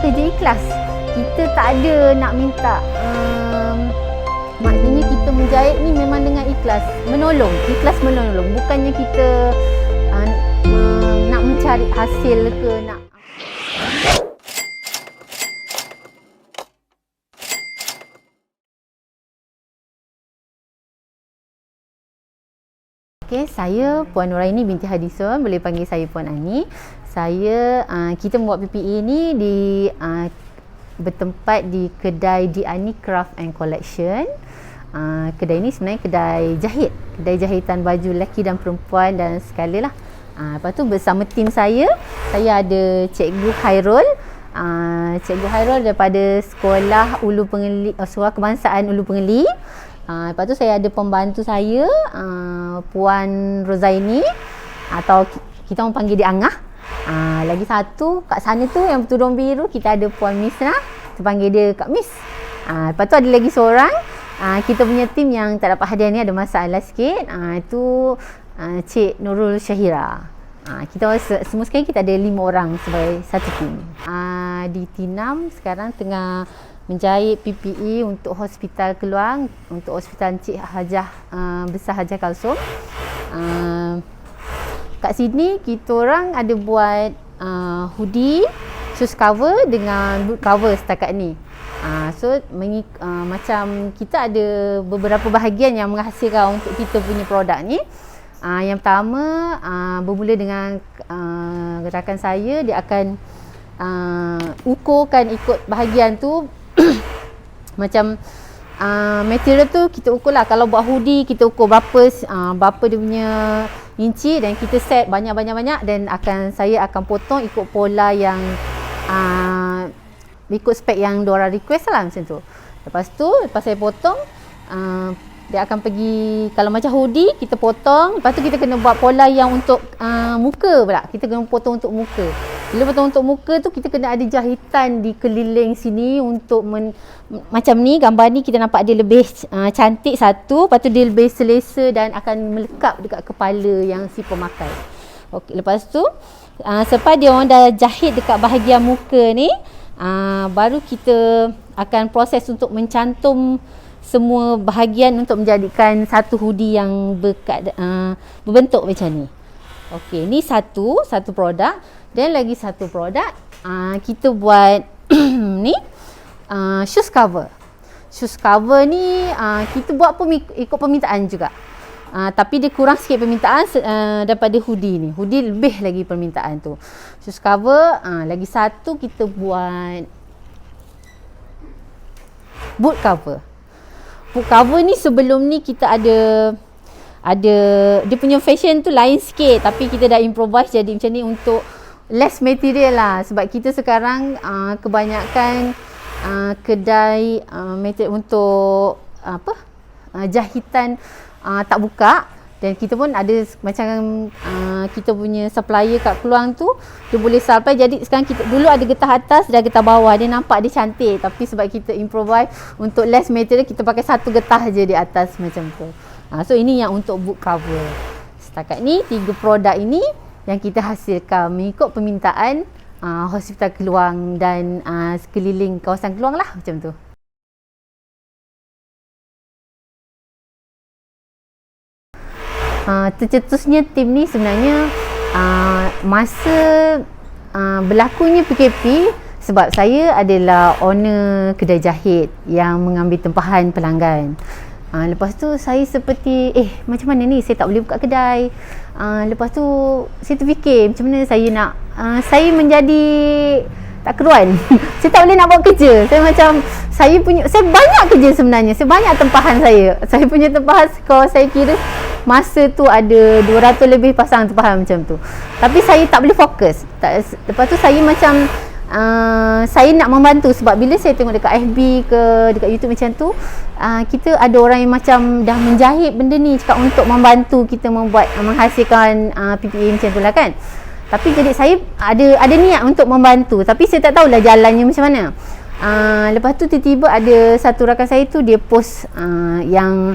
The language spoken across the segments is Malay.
kerja ikhlas. Kita tak ada nak minta, maknanya kita menjahit ni memang dengan ikhlas, ikhlas menolong. Bukannya kita nak mencari hasil ke nak. Okay, saya Puan Nuraini binti Hadison, boleh panggil saya Puan Ani. Kita membuat PPE ni bertempat di kedai Diani Craft and Collection. Kedai ni sebenarnya kedai jahitan baju lelaki dan perempuan dan segala lah. Lepas tu bersama tim saya ada Cikgu Khairul. Cikgu Khairul daripada Sekolah Sekolah Kebangsaan Ulu Pengeli. Lepas tu saya ada pembantu saya, Puan Rozaini, atau kita orang panggil dia Angah. Lagi satu kat sana tu yang bertudung biru, kita ada Puan Misna, kita panggil dia Kak Mis. Lepas tu ada lagi seorang, kita punya tim yang tak dapat hadiah ni ada masalah sikit, itu Cik Nurul Syahira. Kita semua sekali kita ada 5 orang sebagai satu tim. Di T6 sekarang tengah menjahit PPE untuk Hospital Keluang, untuk Hospital Encik Hajah Besar Hajah Kalsum. Kat sini kita orang ada buat hoodie, shoes cover dengan boot cover setakat ni. Macam kita ada beberapa bahagian yang menghasilkan untuk kita punya produk ni. Yang pertama, bermula dengan rakan saya, dia akan ukurkan ikut bahagian tu. Macam material tu kita ukur lah. Kalau buat hoodie kita ukur berapa dia punya inci, dan kita set banyak-banyak, dan saya akan potong ikut pola yang ikut spek yang diorang request lah, macam tu. Lepas saya potong, dia akan pergi, kalau macam hoodie kita potong, lepas tu kita kena buat pola yang untuk muka pula. Kita kena potong untuk muka. Bila potong untuk muka tu, kita kena ada jahitan di keliling sini untuk macam ni, gambar ni kita nampak dia lebih cantik satu, lepas tu dia lebih selesa dan akan melekap dekat kepala yang si pemakai. Okey, lepas tu selepas dia orang dah jahit dekat bahagian muka ni, baru kita akan proses untuk mencantum semua bahagian untuk menjadikan satu hoodie yang berbentuk macam ni. Okey, ni satu produk. Dan lagi satu produk, kita buat ni shoes cover. Shoes cover ni kita buat ikut permintaan juga. Tapi dia kurang sikit permintaan daripada hoodie ni. Hoodie lebih lagi permintaan tu. Shoes cover, lagi satu kita buat boot cover. Boot cover ni sebelum ni kita ada dia punya fashion tu lain sikit, tapi kita dah improvise jadi macam ni untuk less material lah. Sebab kita sekarang kebanyakan kedai material untuk jahitan tak buka, dan kita pun ada macam kita punya supplier kat Keluang tu, dia boleh supply. Jadi sekarang kita dulu ada getah atas dan getah bawah, dia nampak dia cantik, tapi sebab kita improvise untuk less material, kita pakai satu getah je di atas macam tu. So ini yang untuk book cover. Setakat ni 3 produk ini yang kita hasilkan mengikut permintaan Hospital Keluang dan sekeliling kawasan Keluang lah, macam tu. Tercetusnya tim ni sebenarnya masa berlakunya PKP, sebab saya adalah owner kedai jahit yang mengambil tempahan pelanggan. Lepas tu saya seperti macam mana ni, saya tak boleh buka kedai. Lepas tu saya terfikir macam mana saya nak saya menjadi tak keruan. Saya tak boleh nak buat kerja. Saya banyak kerja sebenarnya. Saya banyak tempahan saya. Saya punya tempahan, kalau saya kira masa tu ada 200 lebih pasang tempahan macam tu. Tapi saya tak boleh fokus. Lepas tu saya macam saya nak membantu, sebab bila saya tengok dekat FB ke dekat YouTube macam tu, kita ada orang yang macam dah menjahit benda ni, cakap untuk membantu kita menghasilkan PPE macam tu lah kan. Tapi jadi saya ada niat untuk membantu, tapi saya tak tahulah jalannya macam mana. Lepas tu tiba-tiba ada satu rakan saya tu, dia post yang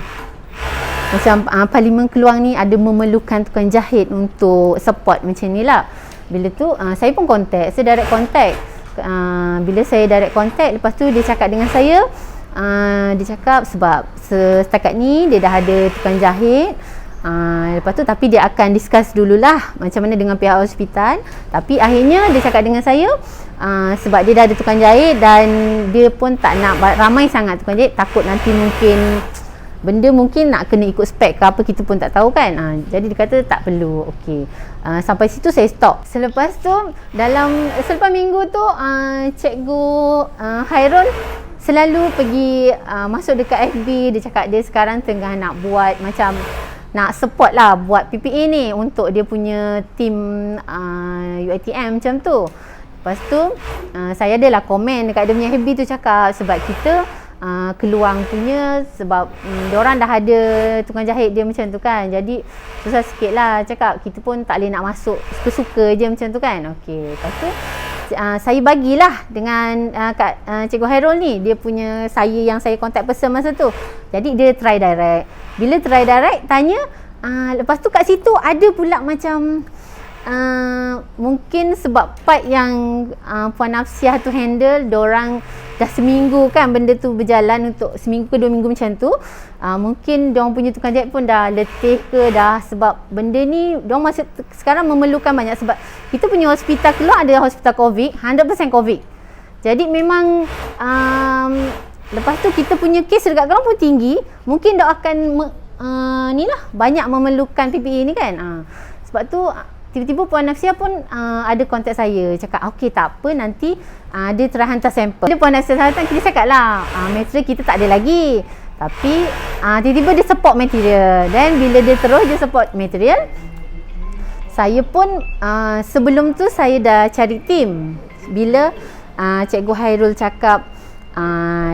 macam Parlimen Keluang ni ada memerlukan tukang jahit untuk support macam ni lah. Bila tu saya pun contact, saya direct contact. Bila saya direct contact, lepas tu dia cakap dengan saya, dia cakap sebab setakat ni dia dah ada tukang jahit. Lepas tu tapi dia akan discuss dululah macam mana dengan pihak hospital. Tapi akhirnya dia cakap dengan saya, sebab dia dah ada tukang jahit dan dia pun tak nak ramai sangat tukang jahit, takut nanti benda mungkin nak kena ikut spek ke apa, kita pun tak tahu kan. Jadi dia kata tak perlu. Okey. Sampai situ saya stop. Selepas tu selepas minggu tu cikgu Hairul selalu pergi masuk dekat FB. Dia cakap dia sekarang tengah nak buat macam nak support lah buat PPA ni untuk dia punya team UiTM macam tu. Lepas tu saya adalah komen dekat dia punya FB tu, cakap sebab kita keluang punya, sebab diorang dah ada tukang jahit dia macam tu kan, jadi susah sikit lah. Cakap kita pun tak boleh nak masuk suka-suka je macam tu kan. Okey, lepas tu saya bagilah dengan Cikgu Hairul ni, dia punya yang saya contact person masa tu. Jadi dia try direct. Bila try direct, tanya, lepas tu kat situ ada pula macam mungkin sebab part yang Puan Nafsiah tu handle, diorang dah seminggu kan benda tu berjalan, untuk seminggu ke 2 minggu macam tu. Mungkin diorang punya tukang jahit pun dah letih ke dah, sebab benda ni diorang masih sekarang memerlukan banyak, sebab kita punya hospital keluar ada hospital COVID, 100% COVID. Jadi memang lepas tu kita punya kes dekat keluar pun tinggi, mungkin dia akan ni lah banyak memerlukan PPE ni kan. Sebab tu tiba-tiba Puan Nafsiah pun ada kontak saya, cakap okey tak apa, nanti dia try hantar sampel. Dia Puan Nafsiah hantar, kita cakap lah material kita tak ada lagi, tapi tiba-tiba dia support material. Dan bila dia terus dia support material, saya pun sebelum tu saya dah cari tim. Bila Cikgu Hairul cakap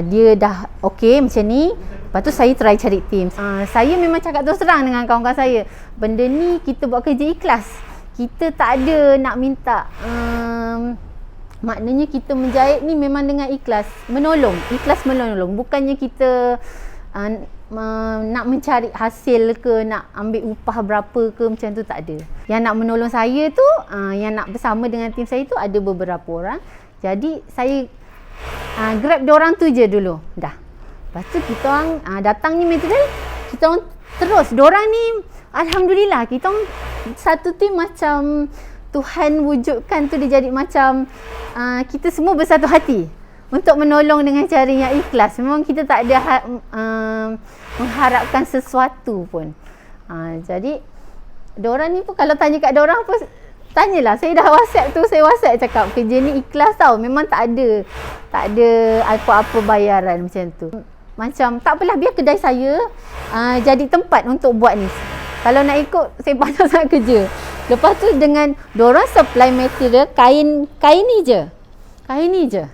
dia dah okey macam ni, lepas tu saya try cari tim. Saya memang cakap terus terang dengan kawan-kawan saya, benda ni kita buat kerja ikhlas. Kita tak ada nak minta, maknanya kita menjahit ni memang dengan ikhlas menolong. Bukannya kita nak mencari hasil ke, nak ambil upah berapa ke, macam tu tak ada. Yang nak menolong saya tu, yang nak bersama dengan tim saya tu ada beberapa orang. Jadi saya grab diorang tu je dulu dah. Lepas tu kita orang datang ni material, kita orang terus. Diorang ni alhamdulillah, kita orang satu tim macam Tuhan wujudkan tu, dia jadi macam kita semua bersatu hati untuk menolong dengan cara yang ikhlas. Memang kita tak ada mengharapkan sesuatu pun. Jadi diorang ni pun kalau tanya kat diorang pun, tanyalah. Saya dah WhatsApp tu, saya WhatsApp cakap kerja ni ikhlas tau, memang tak ada apa-apa bayaran macam tu. Macam tak apalah, biar kedai saya jadi tempat untuk buat ni. Kalau nak ikut, saya banyak sangat kerja. Lepas tu dengan diorang supply material kain ni je.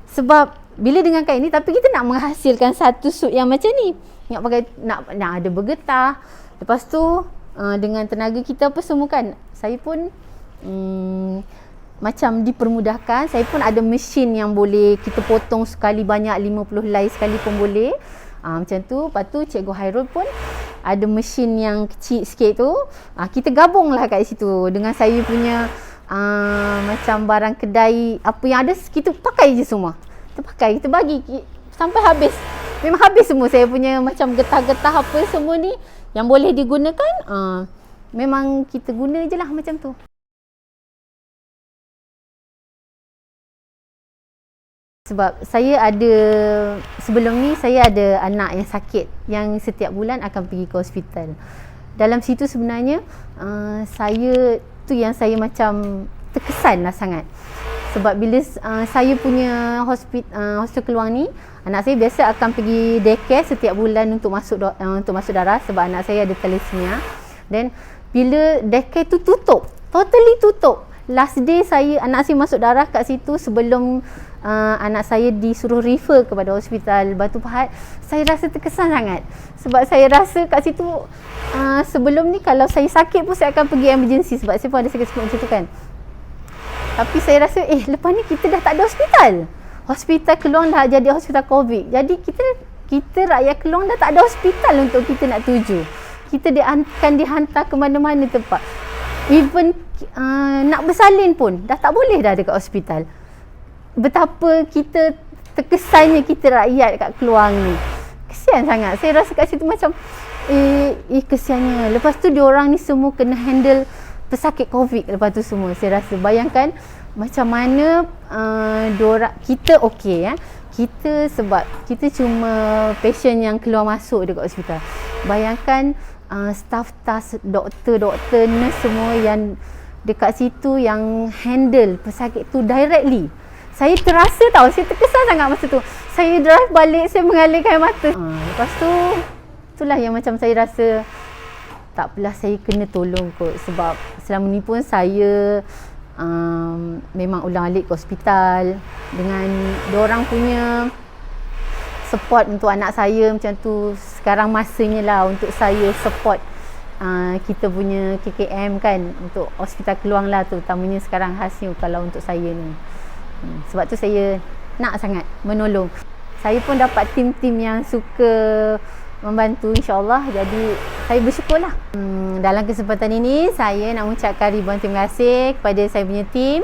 Sebab bila dengan kain ni, tapi kita nak menghasilkan satu suit yang macam ni, nak ada bergetah. Lepas tu dengan tenaga kita apa semua kan, saya pun macam dipermudahkan. Saya pun ada mesin yang boleh kita potong sekali banyak, 50 helai sekali pun boleh. Macam tu. Lepas tu Cikgu Hairul pun ada mesin yang kecil sikit tu. Kita gabunglah kat situ dengan saya punya macam barang kedai, apa yang ada kita pakai je semua. Kita pakai, kita bagi sampai habis. Memang habis semua saya punya macam getah-getah apa semua ni yang boleh digunakan. Memang kita guna je lah macam tu. Sebab saya ada, sebelum ni saya ada anak yang sakit yang setiap bulan akan pergi ke hospital. Dalam situ sebenarnya saya tu yang saya macam terkesan lah sangat. Sebab bila saya punya hospital keluar ni, anak saya biasa akan pergi daycare setiap bulan untuk masuk darah, sebab anak saya ada thalassemia. Dan bila daycare tu tutup, totally tutup. Last day anak saya masuk darah kat situ sebelum anak saya disuruh refer kepada hospital Batu Pahat. Saya rasa terkesan sangat. Sebab saya rasa kat situ sebelum ni kalau saya sakit pun saya akan pergi emergency, sebab saya pun ada sakit macam tu kan. Tapi saya rasa lepas ni kita dah tak ada hospital. Hospital Keluang dah jadi hospital COVID. Jadi kita rakyat Keluang dah tak ada hospital untuk kita nak tuju. Kita akan dihantar ke mana-mana tempat. Even nak bersalin pun dah tak boleh dah dekat hospital. betapa kita terkesannya kita rakyat kat Keluang ni. Kesian sangat. Saya rasa kat situ macam kesiannya. Lepas tu diorang ni semua kena handle pesakit COVID lepas tu semua. Saya rasa bayangkan macam mana kita okey ya. Kita sebab kita cuma patient yang keluar masuk dekat hospital. Bayangkan staff-staff, doktor, nurse semua yang dekat situ yang handle pesakit tu directly. Saya terasa tau, saya terkesan sangat masa tu. Saya drive balik, saya mengalirkan air mata. Lepas tu, itulah yang macam saya rasa tak apalah, saya kena tolong kot. Sebab selama ni pun saya memang ulang-alik ke hospital dengan diorang punya support untuk anak saya macam tu. Sekarang masanya lah untuk saya support kita punya KKM kan, untuk hospital Keluang lah terutamanya sekarang khasnya kalau untuk saya ni. Sebab tu saya nak sangat menolong. Saya pun dapat tim-tim yang suka membantu insyaAllah. Jadi saya bersyukurlah. Dalam kesempatan ini saya nak mengucapkan ribuan terima kasih kepada saya punya tim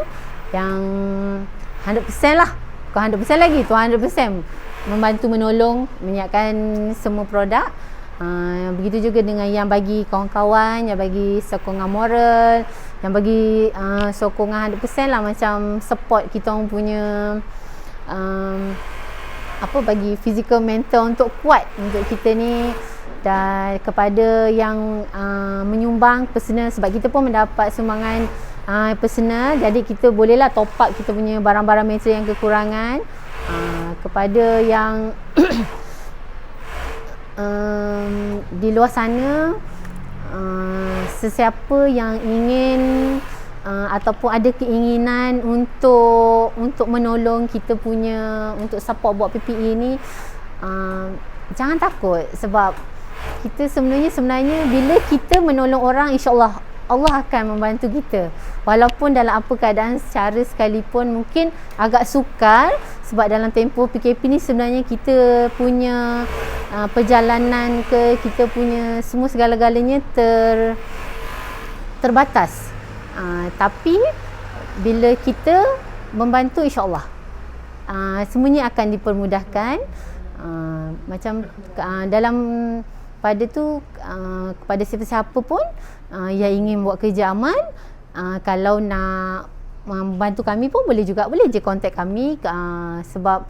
yang 100% lah. Bukan 100% lagi, 200% membantu menolong menyiapkan semua produk. Begitu juga dengan yang bagi kawan-kawan, yang bagi sokongan moral, yang bagi sokongan 100% lah, macam support kita orang punya bagi physical mental untuk kuat untuk kita ni. Dan kepada yang menyumbang personal, sebab kita pun mendapat sumbangan personal, jadi kita bolehlah top up kita punya barang-barang material yang kekurangan. Kepada yang di luar sana, sesiapa yang ingin ataupun ada keinginan untuk menolong kita punya, untuk support buat PPE ni, jangan takut. Sebab kita sebenarnya bila kita menolong orang, insyaAllah Allah akan membantu kita. Walaupun dalam apa keadaan secara sekalipun mungkin agak sukar, sebab dalam tempoh PKP ni sebenarnya kita punya perjalanan kita punya semua segala-galanya terbatas. Tapi bila kita membantu, insyaAllah semuanya akan dipermudahkan. Macam dalam pada tu kepada siapa-siapa pun yang ingin buat kerja aman, kalau nak membantu kami pun boleh juga, boleh je contact kami. Sebab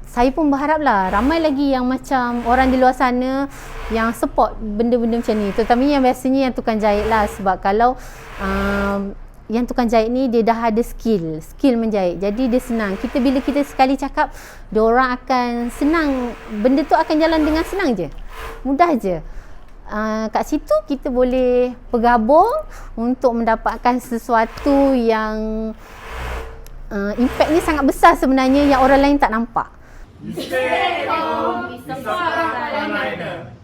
saya pun berharaplah ramai lagi yang macam orang di luar sana yang support benda-benda macam ni, terutamanya yang biasanya yang tukang jahit lah. Sebab kalau yang tukang jahit ni dia dah ada skill menjahit, jadi dia senang. Bila kita sekali cakap, diorang akan senang, benda tu akan jalan dengan senang je, mudah je. Kat situ kita boleh bergabung untuk mendapatkan sesuatu yang impact ni sangat besar sebenarnya, yang orang lain tak nampak. Stay home, support one another.